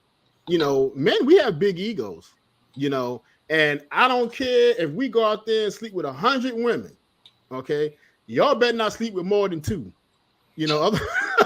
You know, men, we have big egos, you know, And I don't care if we go out there and sleep with 100 women. Okay, y'all better not sleep with more than two. You know, But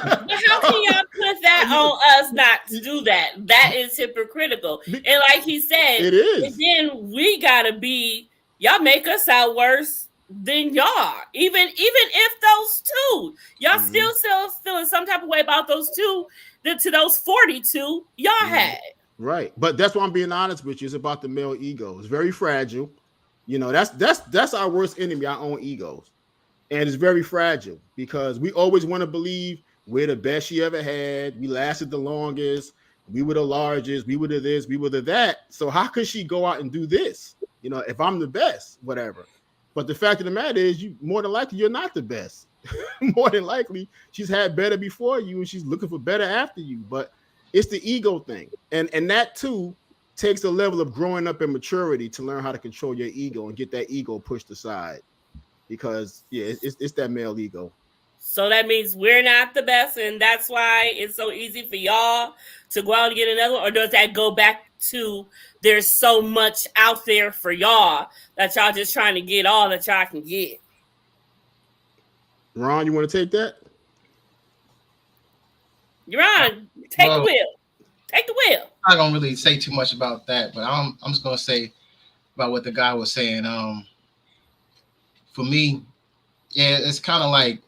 how can y'all put that on us not to do that? That is hypocritical. And like he said, it and is. then we gotta be, y'all make us out worse than y'all. Even if those two, y'all Mhm. still feeling some type of way about those two to those 42 y'all Mhm. had. Right, but that's why I'm being honest with you. It's about the male ego. It's very fragile. You know, that's our worst enemy, our own egos. And it's very fragile because we always want to believe we're the best she ever had. We lasted the longest. We were the largest. We were the this. We were the that. So how could she go out and do this? You know, if I'm the best, whatever. But the fact of the matter is, you more than likely you're not the best. More than likely, she's had better before you, and she's looking for better after you. But it's the ego thing, and that too takes a level of growing up and maturity to learn how to control your ego and get that ego pushed aside because yeah, it's that male ego. So that means we're not the best, and that's why it's so easy for y'all to go out and get another one? Or does that go back to there's so much out there for y'all that y'all just trying to get all that y'all can get? Ron, you want to take that? You're on. Take the Well, wheel. Take the wheel. I'm not gonna really say too much about that, but I'm just gonna say about what the guy was saying. For me, yeah, it's kind of like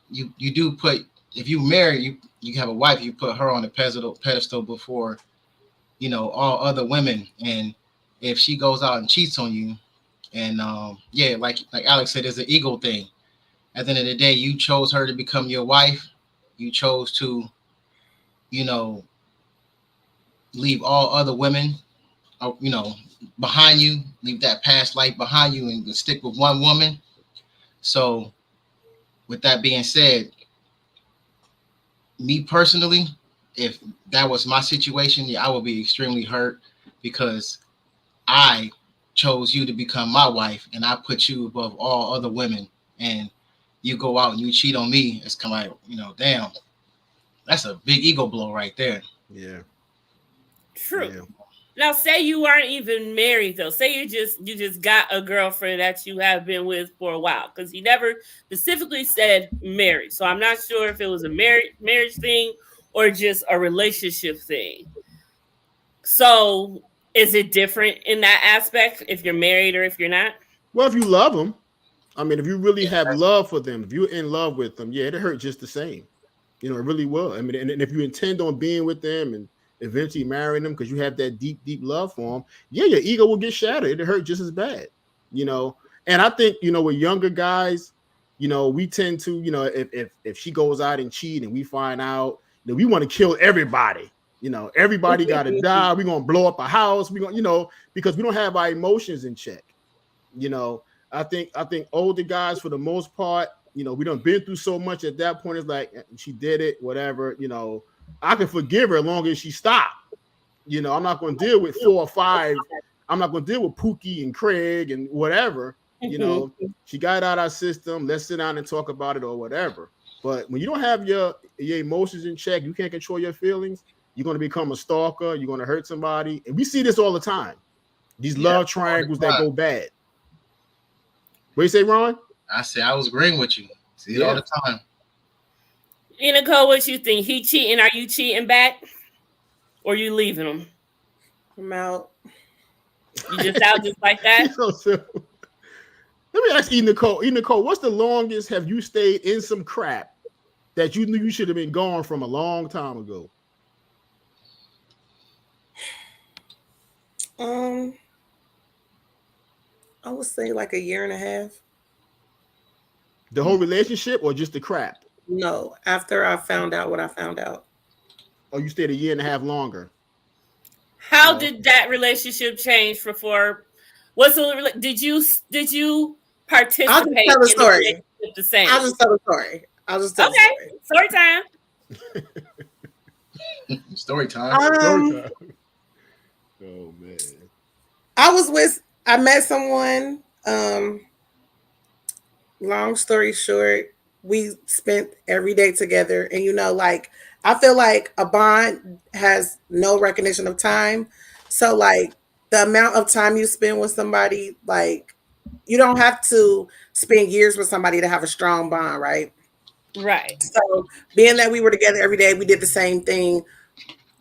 you do put, if you marry, you have a wife, you put her on a pedestal before, you know, all other women. And if she goes out and cheats on you, and yeah, like Alex said, it's an ego thing. At the end of the day, you chose her to become your wife. You chose to, you know, leave all other women, you know, behind you, leave that past life behind you, and stick with one woman. So, with that being said, me personally, if that was my situation, yeah, I would be extremely hurt because I chose you to become my wife, and I put you above all other women, and you go out and you cheat on me. It's kind of like, you know, damn, that's a big ego blow right there. Yeah, True. yeah. Now, say you aren't even married though. Say you just got a girlfriend that you have been with for a while, because he never specifically said married. So I'm not sure if it was a marriage thing or just a relationship thing. So is it different in that aspect if you're married or if you're not? Well, if you love them, I mean, if you really have love for them, if you're in love with them, yeah, it hurt just the same. You know, it really will. I mean, and if you intend on being with them and eventually marrying them because you have that deep, deep love for them, yeah, your ego will get shattered. It hurt just as bad. You know, and I think with younger guys, we tend to, if she goes out and cheat and we find out, we want to kill everybody. Everybody got to die. We're gonna blow up a house. We're gonna, because we don't have our emotions in check. You know, I think older guys for the most part, we done been through so much at that point. It's like she did it, whatever. I can forgive her as long as she stopped. I'm not going to deal with 4 or 5. I'm not going to deal with Pookie and Craig and whatever. She got out of our system. Let's sit down and talk about it or whatever. But when you don't have your emotions in check, you can't control your feelings. You're going to become a stalker. You're going to hurt somebody, and we see this all the time. These love triangles that go bad. What you say, Ron? I say I was agreeing with you. See it all the time. Nicole, what you think? He cheating? Are you cheating back, or you leaving him? I'm out. You just out just like that? So simple. Let me ask you, Nicole. Nicole, what's the longest have you stayed in some crap that you knew you should have been gone from a long time ago? I would say like a year and a half. The whole relationship or just the crap? No, after I found out what I found out. Oh, you stayed a year and a half longer. How did that relationship change before? Did you participate I'll just tell the in story. the relationship the same? I'll just tell the story. Story time. Story time. Oh man. I met someone. Long story short, we spent every day together, and like I feel like a bond has no recognition of time. So like the amount of time you spend with somebody, like you don't have to spend years with somebody to have a strong bond, right? Right. So being that we were together every day, we did the same thing.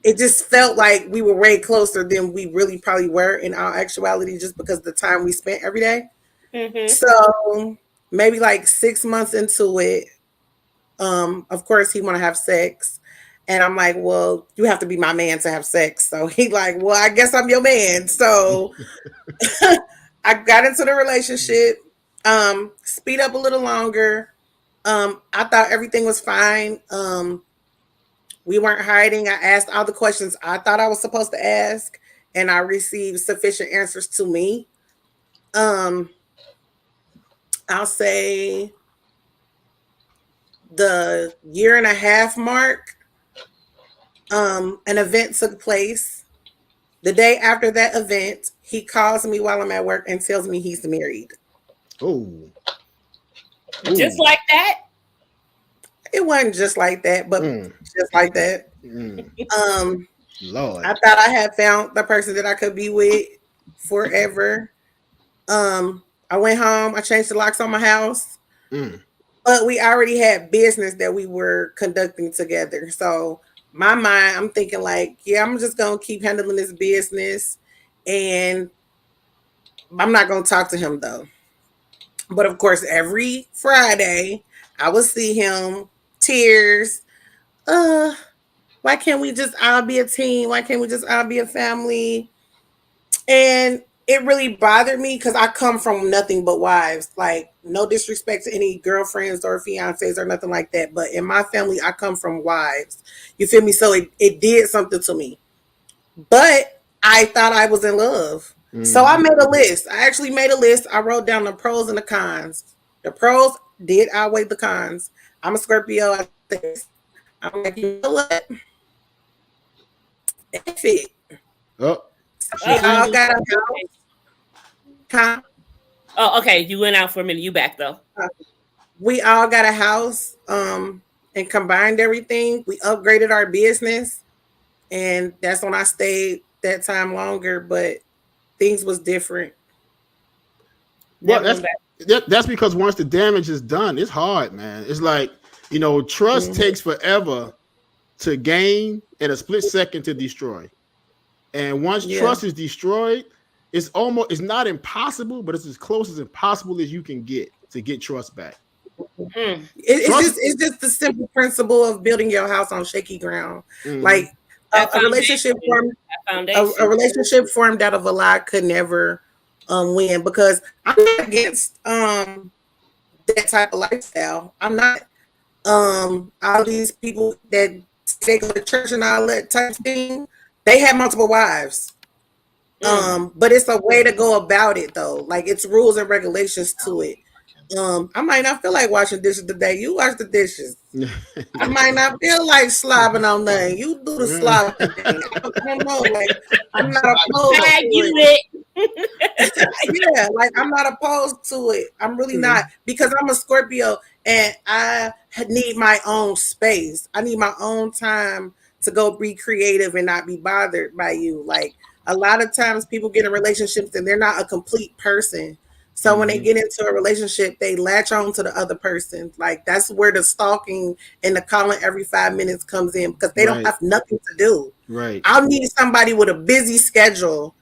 It just felt like we were way closer than we really probably were in our actuality, just because of the time we spent every day. Mm-hmm. So maybe like 6 months into it, of course he want to have sex. And I'm like, well, you have to be my man to have sex. So he like, well, I guess I'm your man. So I got into the relationship, speed up a little longer. I thought everything was fine. We weren't hiding. I asked all the questions I thought I was supposed to ask, and I received sufficient answers to me. Um, I'll say the year and a half mark, an event took place. The day after that event, he calls me while I'm at work and tells me he's married. Oh. Just Ooh. like that. It wasn't just like that, but just like that. Lord. I thought I had found the person that I could be with forever. I went home, I changed the locks on my house. But we already had business that we were conducting together. So my mind, I'm thinking like, yeah, I'm just gonna keep handling this business, and I'm not gonna talk to him though. But of course, every Friday I would see him, tears. Why can't we just all be a team? Why can't we just all be a family? And it really bothered me because I come from nothing but wives. Like, no disrespect to any girlfriends or fiancés or nothing like that. But in my family, I come from wives. You feel me? So it did something to me. But I thought I was in love. So I made a list. I actually made a list. I wrote down the pros and the cons. The pros did outweigh the cons. I'm a Scorpio. I'm like, you know what? It fit. Oh. So we all got a house. Huh? Oh, okay. You went out for a minute. You back though. We all got a house, and combined everything. We upgraded our business, and that's when I stayed that time longer. But things was different. Well, that's because once the damage is done, it's hard, man. It's like, trust takes forever to gain and a split second to destroy. And once trust is destroyed, it's not impossible, but it's as close as impossible as you can get to get trust back. It's just the simple principle of building your house on shaky ground. Like a relationship formed out of a lie could never win, because I'm not against that type of lifestyle. I'm not all these people that they go to church and all that type of thing. They have multiple wives. But it's a way to go about it though. Like, it's rules and regulations to it. I might not feel like washing dishes today. You wash the dishes. I might not feel like slobbing on nothing. You do the slobbing thing. I don't know. Like, I'm not opposed to it. Yeah, like, I'm not opposed to it. I'm really not, because I'm a Scorpio and I need my own space. I need my own time to go be creative and not be bothered by you. Like, a lot of times people get in relationships and they're not a complete person. So when they get into a relationship, they latch on to the other person. Like, that's where the stalking and the calling every 5 minutes comes in, because they don't have nothing to do. Right. I'll need somebody with a busy schedule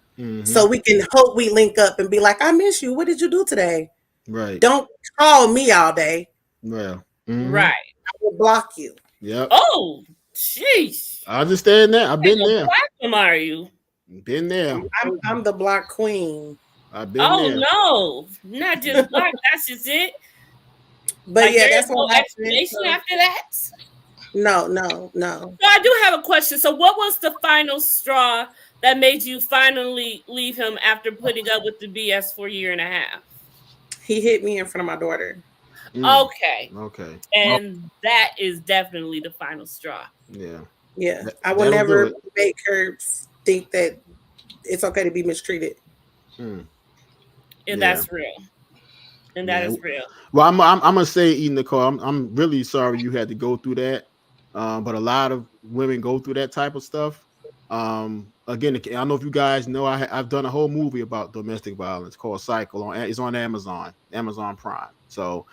so we can hope we link up and be like, I miss you. What did you do today? Right. Don't call me all day. Well, right. I will block you. Yep. Oh, jeez. I understand that. I've been there. Platinum, are you? Been there. I'm the block queen. I've been there. Oh no, not just block. That's just it. But like, that's no explanation after that. No. So I do have a question. So what was the final straw that made you finally leave him after putting up with the BS for a year and a half? He hit me in front of my daughter. Okay. And that is definitely the final straw. Yeah. I will never make her think that it's okay to be mistreated. And that's real. And that is real. Well, I'm gonna say, Nicole, I'm really sorry you had to go through that. But a lot of women go through that type of stuff. again, I don't know if you guys know, I've done a whole movie about domestic violence called Cycle. It's on Amazon Prime. So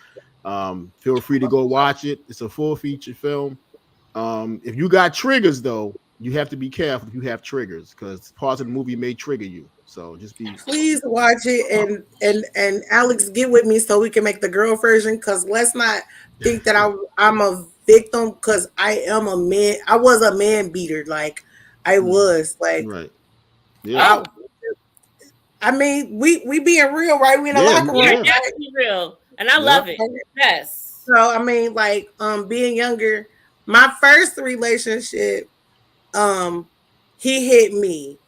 feel free to go watch it. It's a full feature film. If you got triggers, though, you have to be careful if you have triggers because parts of the movie may trigger you. So just be. Please watch it and Alex, get with me so we can make the girl version. Because let's not think that I'm a victim, because I am a man. I was a man beater. Like I was like. Right. Yeah. I mean, we being real, right? We in the locker room. You're definitely real, and I love it. Yes. So I mean, like, being younger, my first relationship, he hit me.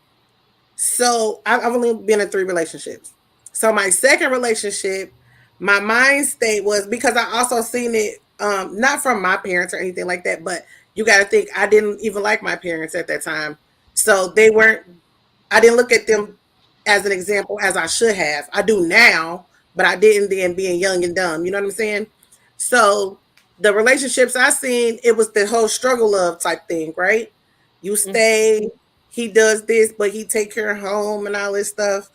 So I've only been in 3 relationships. So my second relationship, my mind state was, because I also seen it, not from my parents or anything like that, but you got to think I didn't even like my parents at that time. So they weren't. I didn't look at them as an example as I should have. I do now, but I didn't then, being young and dumb. You know what I'm saying? So the relationships I seen, it was the whole struggle of type thing, right? You stay, he does this, but he take care of home and all this stuff.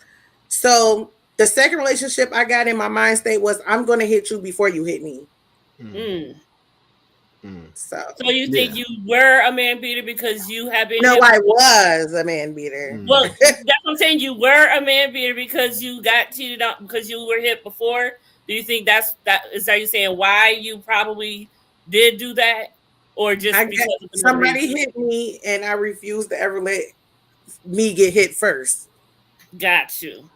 So the second relationship I got in my mind state was, I'm going to hit you before you hit me. So you think you were a man beater because you have been? No, I was a man beater. Well, that's what I'm saying. You were a man beater because you got cheated on because you were hit before. Do you think that is? Are you saying why you probably did do that, or just because somebody hit me and I refused to ever let me get hit first? Got you.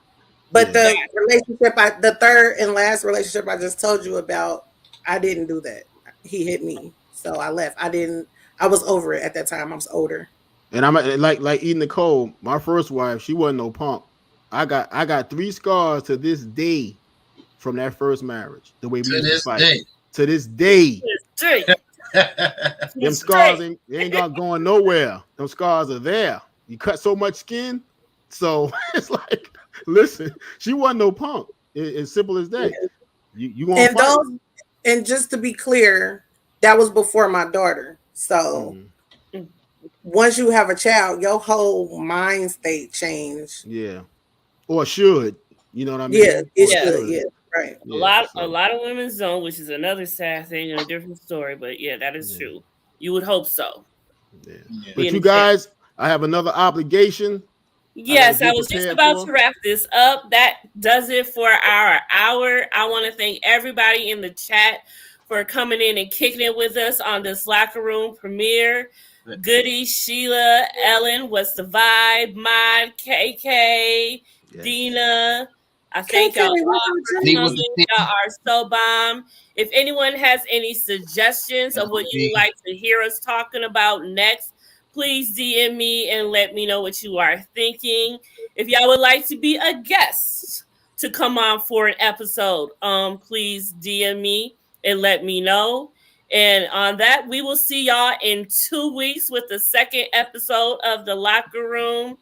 But the relationship, the third and last relationship I just told you about, I didn't do that. He hit me, so I left. I was over it at that time. I was older. And I'm like E. Nicole, my first wife. She wasn't no punk. I got 3 scars to this day from that first marriage. The way we used to fight. To this day. Them scars ain't going nowhere. Them scars are there. You cut so much skin, so it's like, listen, she wasn't no punk. As simple as that. You want and those. And just to be clear, that was before my daughter. So once you have a child, your whole mind state changed. Yeah. Or should. You know what I mean? Yeah, it should. Yeah, right. A lot of women's don't, which is another sad thing and a different story. But yeah, that is true. You would hope so. Yeah. But you guys, I have another obligation. Yes, I was just about to wrap this up. That does it for our hour. I want to thank everybody in the chat for coming in and kicking it with us on this locker room premiere. Goody, Sheila, Ellen, what's the vibe? Mod, KK, Dina. I thank y'all all for coming. Y'all are so bomb. If anyone has any suggestions of what you would like to hear us talking about next, please DM me and let me know what you are thinking. If y'all would like to be a guest to come on for an episode, please DM me and let me know. And on that, we will see y'all in 2 weeks with the second episode of The Locker Room.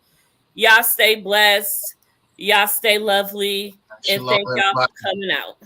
Y'all stay blessed. Y'all stay lovely. And thank y'all for coming out.